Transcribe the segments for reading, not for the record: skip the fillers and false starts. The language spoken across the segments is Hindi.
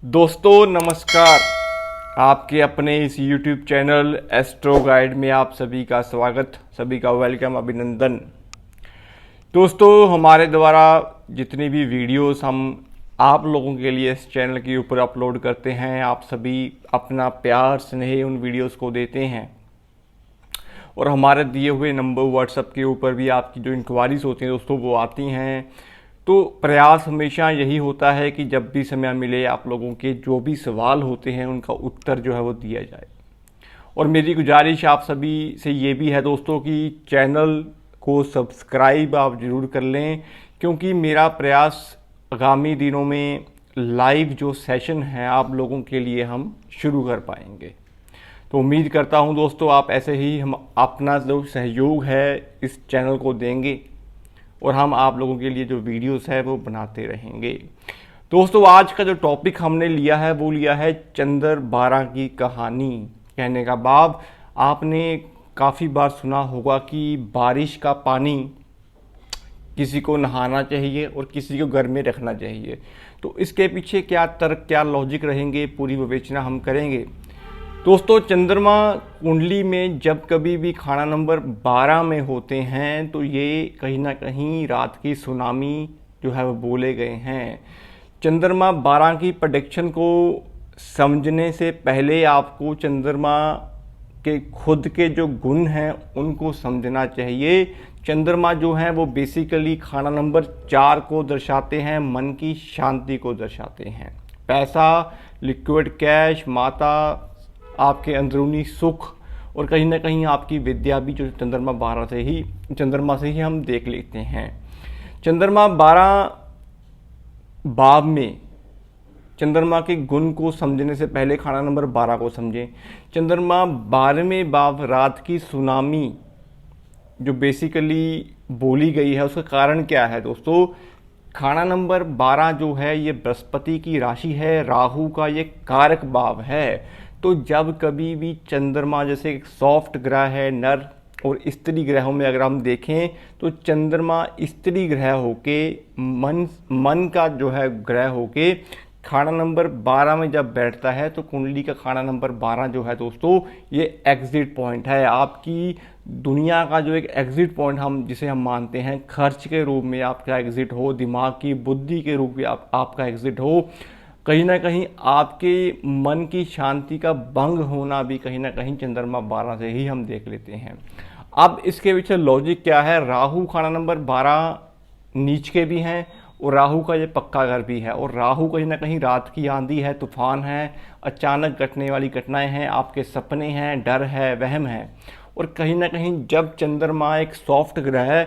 दोस्तों नमस्कार। आपके अपने इस YouTube चैनल एस्ट्रो गाइड में आप सभी का स्वागत, सभी का वेलकम, अभिनंदन। दोस्तों हमारे द्वारा जितनी भी वीडियोस हम आप लोगों के लिए इस चैनल के ऊपर अपलोड करते हैं, आप सभी अपना प्यार स्नेह उन वीडियोस को देते हैं और हमारे दिए हुए नंबर व्हाट्सएप के ऊपर भी आपकी जो इंक्वायरीज होती हैं दोस्तों वो आती हैं। तो प्रयास हमेशा यही होता है कि जब भी समय मिले आप लोगों के जो भी सवाल होते हैं उनका उत्तर जो है वो दिया जाए। और मेरी गुजारिश आप सभी से ये भी है दोस्तों कि चैनल को सब्सक्राइब आप ज़रूर कर लें, क्योंकि मेरा प्रयास आगामी दिनों में लाइव जो सेशन है आप लोगों के लिए हम शुरू कर पाएंगे। तो उम्मीद करता हूं दोस्तों आप ऐसे ही हम अपना जो सहयोग है इस चैनल को देंगे और हम आप लोगों के लिए जो वीडियोस है वो बनाते रहेंगे। दोस्तों आज का जो टॉपिक हमने लिया है वो लिया है चंद्र 12 की कहानी। कहने का भाव, आपने काफ़ी बार सुना होगा कि बारिश का पानी किसी को नहाना चाहिए और किसी को घर में रखना चाहिए। तो इसके पीछे क्या तर्क, क्या लॉजिक रहेंगे, पूरी विवेचना हम करेंगे। दोस्तों चंद्रमा कुंडली में जब कभी भी खाना नंबर 12 में होते हैं तो ये कहीं ना कहीं रात की सुनामी जो है वो बोले गए हैं। चंद्रमा 12 की प्रेडिक्शन को समझने से पहले आपको चंद्रमा के खुद के जो गुण हैं उनको समझना चाहिए। चंद्रमा जो है वो बेसिकली खाना नंबर 4 को दर्शाते हैं, मन की शांति को दर्शाते हैं। पैसा, लिक्विड कैश, माता, आपके अंदरूनी सुख और कहीं ना कहीं आपकी विद्या भी जो चंद्रमा 12 से ही हम देख लेते हैं। चंद्रमा 12 भाव में चंद्रमा के गुण को समझने से पहले खाना नंबर 12 को समझें। चंद्रमा 12वें भाव रात की सुनामी जो बेसिकली बोली गई है उसका कारण क्या है दोस्तों? खाना नंबर 12 जो है ये बृहस्पति की राशि है, राहु का ये कारक भाव है। तो जब कभी भी चंद्रमा जैसे एक सॉफ्ट ग्रह है, नर और स्त्री ग्रहों में अगर हम देखें तो चंद्रमा स्त्री ग्रह होके मन का जो है ग्रह होके खाना नंबर 12 में जब बैठता है तो कुंडली का खाना नंबर 12 जो है दोस्तों ये एग्जिट पॉइंट है। आपकी दुनिया का जो एक एग्जिट पॉइंट हम जिसे हम मानते हैं, खर्च के रूप में आपका एग्जिट हो, दिमाग की बुद्धि के रूप में आपका एग्जिट हो, कहीं ना कहीं आपके मन की शांति का भंग होना भी कहीं ना कहीं चंद्रमा 12 से ही हम देख लेते हैं। अब इसके पीछे लॉजिक क्या है? राहु खाना नंबर 12 नीच के भी हैं और राहु का ये पक्का घर भी है और राहु कहीं ना कहीं रात की आंधी है, तूफान है, अचानक घटने वाली घटनाएं हैं, आपके सपने हैं, डर है, वहम है। और कहीं ना कहीं जब चंद्रमा एक सॉफ्ट ग्रह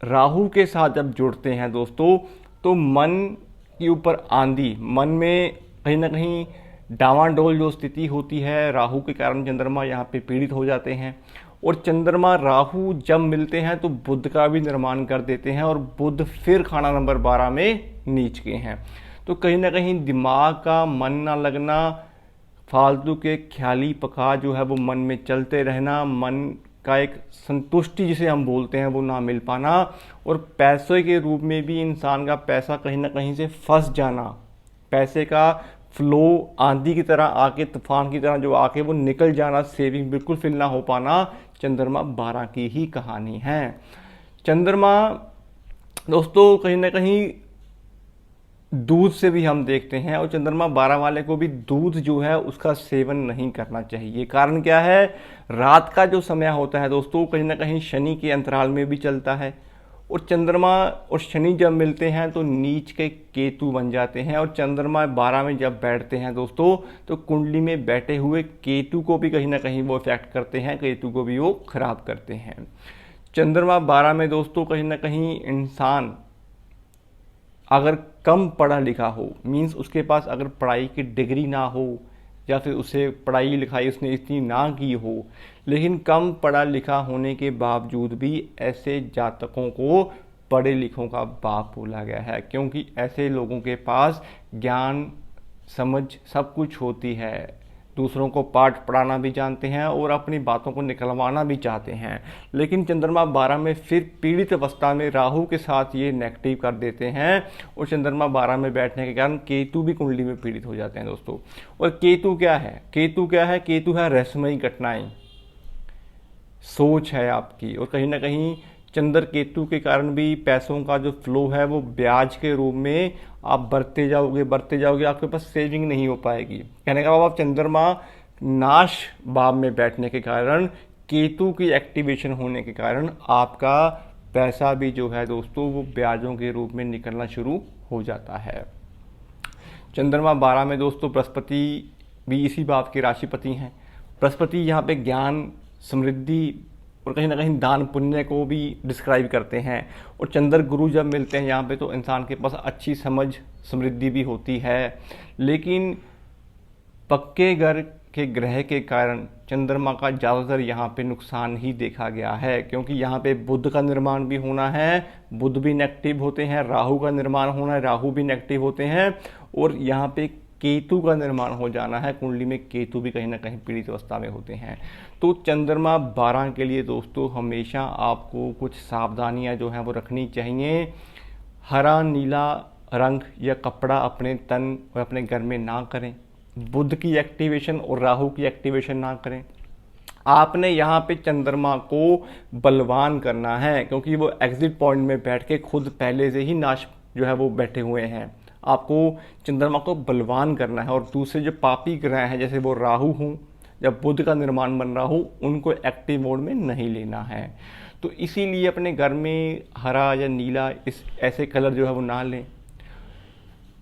राहु के साथ जब जुड़ते हैं दोस्तों तो मन के ऊपर आंधी, मन में कहीं ना कहीं डावाडोल जो स्थिति होती है, राहु के कारण चंद्रमा यहाँ पे पीड़ित हो जाते हैं। और चंद्रमा राहु जब मिलते हैं तो बुध का भी निर्माण कर देते हैं और बुध फिर खाना नंबर 12 में नीच के हैं। तो कहीं ना कहीं दिमाग का मन ना लगना, फालतू के ख्याली पका जो है वो मन में चलते रहना, मन का एक संतुष्टि जिसे हम बोलते हैं वो ना मिल पाना और पैसे के रूप में भी इंसान का पैसा कहीं ना कहीं से फंस जाना, पैसे का फ्लो आंधी की तरह आके, तूफान की तरह जो आके वो निकल जाना, सेविंग बिल्कुल फिल ना हो पाना, चंद्रमा 12 की ही कहानी है। चंद्रमा दोस्तों कहीं ना कहीं दूध से भी हम देखते हैं और चंद्रमा 12 वाले को भी दूध जो है उसका सेवन नहीं करना चाहिए। कारण क्या है? रात का जो समय होता है दोस्तों कहीं ना कहीं शनि के अंतराल में भी चलता है और चंद्रमा और शनि जब मिलते हैं तो नीच के केतु बन जाते हैं और चंद्रमा 12 में जब बैठते हैं दोस्तों तो कुंडली में बैठे हुए केतु को भी कहीं ना कहीं वो इफेक्ट करते हैं, केतु को भी वो खराब करते हैं। चंद्रमा 12 में दोस्तों कहीं ना कहीं इंसान अगर कम पढ़ा लिखा हो, मीन्स उसके पास अगर पढ़ाई की डिग्री ना हो या फिर उसे पढ़ाई लिखाई उसने इतनी ना की हो, लेकिन कम पढ़ा लिखा होने के बावजूद भी ऐसे जातकों को पढ़े लिखों का बाप बोला गया है, क्योंकि ऐसे लोगों के पास ज्ञान, समझ सब कुछ होती है, दूसरों को पाठ पढ़ाना भी जानते हैं और अपनी बातों को निकलवाना भी चाहते हैं। लेकिन चंद्रमा 12 में फिर पीड़ित अवस्था में राहु के साथ ये नेगेटिव कर देते हैं और चंद्रमा 12 में बैठने के कारण केतु भी कुंडली में पीड़ित हो जाते हैं दोस्तों। और केतु क्या है? केतु क्या है? केतु है रहस्यमयी घटनाएं, सोच है आपकी, और कहीं ना कहीं चंद्र केतु के कारण भी पैसों का जो फ्लो है वो ब्याज के रूप में आप बढ़ते जाओगे, आपके पास सेविंग नहीं हो पाएगी। कहने का भाव, आप चंद्रमा नाश भाव में बैठने के कारण, केतु की एक्टिवेशन होने के कारण आपका पैसा भी जो है दोस्तों वो ब्याजों के रूप में निकलना शुरू हो जाता है। चंद्रमा 12 में दोस्तों बृहस्पति भी इसी भाव के राशिपति हैं। बृहस्पति यहाँ पे ज्ञान, समृद्धि और कहीं ना कहीं दान पुण्य को भी डिस्क्राइब करते हैं। और चंद्र गुरु जब मिलते हैं यहाँ पे तो इंसान के पास अच्छी समझ, समृद्धि भी होती है। लेकिन पक्के घर के ग्रह के कारण चंद्रमा का ज़्यादातर यहाँ पे नुकसान ही देखा गया है, क्योंकि यहाँ पे बुध का निर्माण भी होना है, बुध भी नेगेटिव होते हैं, राहु का निर्माण होना है, राहु भी नेगेटिव होते हैं, और यहाँ पे केतु का निर्माण हो जाना है, कुंडली में केतु भी कहीं ना कहीं पीड़ित अवस्था में होते हैं। तो चंद्रमा 12 के लिए दोस्तों हमेशा आपको कुछ सावधानियां जो हैं वो रखनी चाहिए। हरा नीला रंग या कपड़ा अपने तन और अपने घर में ना करें। बुध की एक्टिवेशन और राहु की एक्टिवेशन ना करें। आपने यहाँ पे चंद्रमा को बलवान करना है, क्योंकि वो एग्जिट पॉइंट में बैठ के खुद पहले से ही नाश जो है वो बैठे हुए हैं। आपको चंद्रमा को बलवान करना है। और दूसरे जो पापी ग्रह हैं जैसे वो राहु हूँ या बुध का निर्माण बन रहा हो, उनको एक्टिव मोड में नहीं लेना है। तो इसीलिए अपने घर में हरा या नीला इस ऐसे कलर जो है वो ना लें।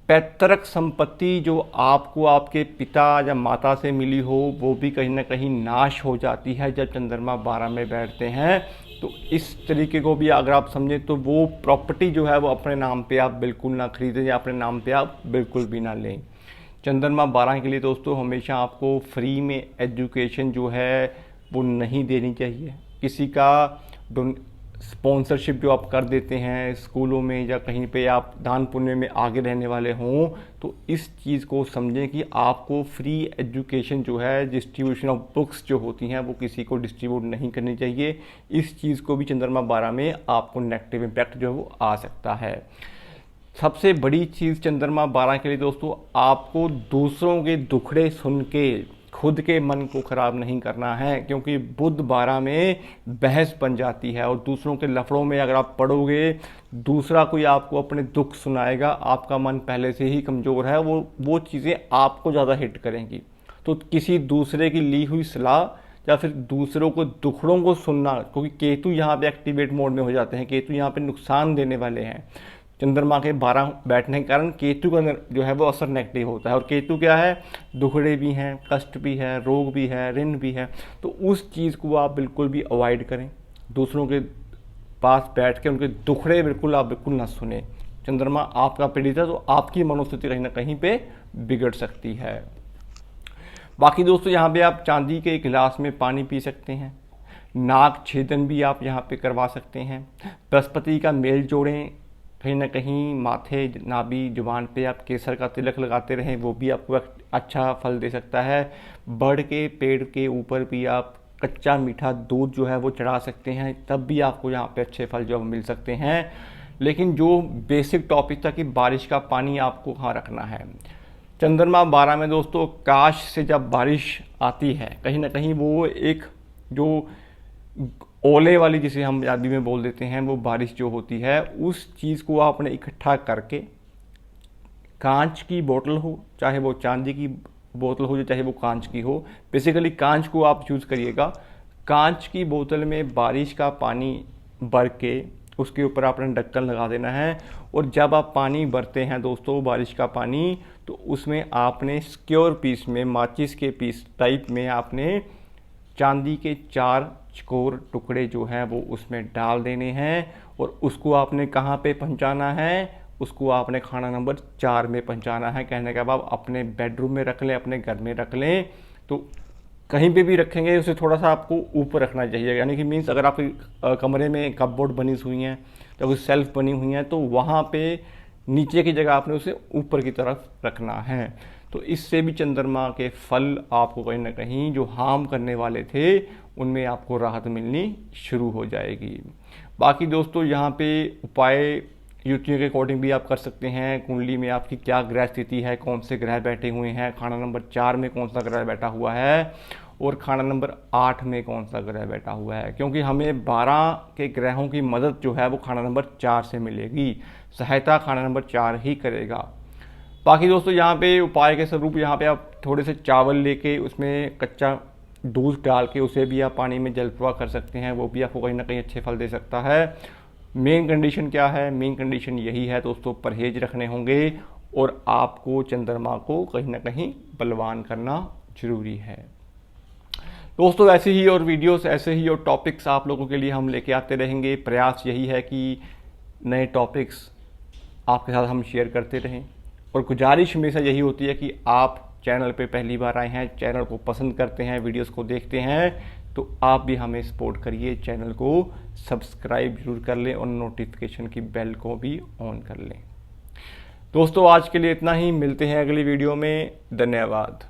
पैतृक संपत्ति जो आपको आपके पिता या माता से मिली हो वो भी कहीं ना कहीं नाश हो जाती है जब चंद्रमा 12 में बैठते हैं। तो इस तरीके को भी अगर आप समझें तो वो प्रॉपर्टी जो है वो अपने नाम पे आप बिल्कुल ना खरीदें या अपने नाम पे आप बिल्कुल भी ना लें। चंद्रमा 12 के लिए दोस्तों हमेशा आपको फ्री में एजुकेशन जो है वो नहीं देनी चाहिए। किसी का स्पॉन्सरशिप जो आप कर देते हैं स्कूलों में या कहीं पे आप दान पुण्य में आगे रहने वाले हों, तो इस चीज़ को समझें कि आपको फ्री एजुकेशन जो है, डिस्ट्रीब्यूशन ऑफ बुक्स जो होती हैं वो किसी को डिस्ट्रीब्यूट नहीं करनी चाहिए। इस चीज़ को भी चंद्रमा 12 में आपको नेगेटिव इम्पैक्ट जो है वो आ सकता है। सबसे बड़ी चीज़ चंद्रमा 12 के लिए दोस्तों, आपको दूसरों के दुखड़े सुन के खुद के मन को ख़राब नहीं करना है, क्योंकि बुध 12 में बहस बन जाती है। और दूसरों के लफड़ों में अगर आप पड़ोगे, दूसरा कोई आपको अपने दुख सुनाएगा, आपका मन पहले से ही कमज़ोर है, वो चीज़ें आपको ज़्यादा हिट करेंगी। तो किसी दूसरे की ली हुई सलाह या फिर दूसरों को दुखड़ों को सुनना, क्योंकि केतु यहाँ पे एक्टिवेट मोड में हो जाते हैं, केतु यहाँ पे नुकसान देने वाले हैं। चंद्रमा के 12 बैठने के कारण केतु का जो है वो असर नेगेटिव होता है। और केतु क्या है? दुखड़े भी हैं, कष्ट भी है, रोग भी है, ऋण भी है। तो उस चीज़ को आप बिल्कुल भी अवॉइड करें। दूसरों के पास बैठ के उनके दुखड़े बिल्कुल ना सुने। चंद्रमा आपका पीड़ित है तो आपकी मनोस्थिति कहीं ना कहीं पे बिगड़ सकती है। बाकी दोस्तों यहाँ पे आप चांदी के गिलास में पानी पी सकते हैं। नाक छेदन भी आप यहाँ पे करवा सकते हैं। बृहस्पति का मेल जोड़ें। कहीं ना कहीं माथे, नाभि, जुबान पे आप केसर का तिलक लगाते रहें, वो भी आपको अच्छा फल दे सकता है। बड़ के पेड़ के ऊपर भी आप कच्चा मीठा दूध जो है वो चढ़ा सकते हैं, तब भी आपको यहाँ पे अच्छे फल जो मिल सकते हैं। लेकिन जो बेसिक टॉपिक था कि बारिश का पानी आपको कहाँ रखना है। चंद्रमा 12 में दोस्तों काश से जब बारिश आती है, कहीं ना कहीं वो एक जो ओले वाली जिसे हम पंजाबी में बोल देते हैं, वो बारिश जो होती है, उस चीज़ को आपने इकट्ठा करके कांच की बोतल हो, चाहे वो चांदी की बोतल हो, चाहे वो कांच की हो, बेसिकली कांच को आप यूज़ करिएगा। कांच की बोतल में बारिश का पानी भर के उसके ऊपर आपने ढक्कन लगा देना है। और जब आप पानी भरते हैं दोस्तों बारिश का पानी, तो उसमें आपने सिक्योर पीस में, माचिस के पीस टाइप में आपने चांदी के 4 चकोर टुकड़े जो हैं वो उसमें डाल देने हैं। और उसको आपने कहाँ पे पहुँचाना है? उसको आपने खाना नंबर 4 में पहुँचाना है। कहने के बाद अपने बेडरूम में रख लें, अपने घर में रख लें। तो कहीं पे भी रखेंगे उसे थोड़ा सा आपको ऊपर रखना चाहिए, यानी कि मीन्स अगर आपके कमरे में कपबोर्ड बनी हुई हैं या कोई सेल्फ बनी हुई हैं, तो वहाँ पे नीचे की जगह आपने उसे ऊपर की तरफ रखना है। तो इससे भी चंद्रमा के फल आपको कहीं ना कहीं जो हार्म करने वाले थे उनमें आपको राहत मिलनी शुरू हो जाएगी। बाकी दोस्तों यहाँ पे उपाय युतियों के अकॉर्डिंग भी आप कर सकते हैं। कुंडली में आपकी क्या ग्रह स्थिति है, कौन से ग्रह बैठे हुए हैं, खाना नंबर 4 में कौन सा ग्रह बैठा हुआ है और खाना नंबर 8 में कौन सा ग्रह बैठा हुआ है, क्योंकि हमें 12 के ग्रहों की मदद जो है वो खाना नंबर 4 से मिलेगी। सहायता खाना नंबर 4 ही करेगा। बाकी दोस्तों यहाँ पे उपाय के स्वरूप यहाँ पे आप थोड़े से चावल लेके उसमें कच्चा दूध डाल के उसे भी आप पानी में जल प्रवाह कर सकते हैं, वो भी आपको कहीं ना कहीं अच्छे फल दे सकता है। मेन कंडीशन क्या है? मेन कंडीशन यही है दोस्तों, परहेज रखने होंगे और आपको चंद्रमा को कहीं ना कहीं बलवान करना जरूरी है। दोस्तों ऐसे ही और वीडियोस, ऐसे ही और टॉपिक्स आप लोगों के लिए हम लेके आते रहेंगे। प्रयास यही है कि नए टॉपिक्स आपके साथ हम शेयर करते रहें और गुजारिश हमेशा यही होती है कि आप चैनल पे पहली बार आए हैं, चैनल को पसंद करते हैं, वीडियोस को देखते हैं, तो आप भी हमें सपोर्ट करिए, चैनल को सब्सक्राइब जरूर कर लें और नोटिफिकेशन की बेल को भी ऑन कर लें। दोस्तों आज के लिए इतना ही, मिलते हैं अगली वीडियो में। धन्यवाद।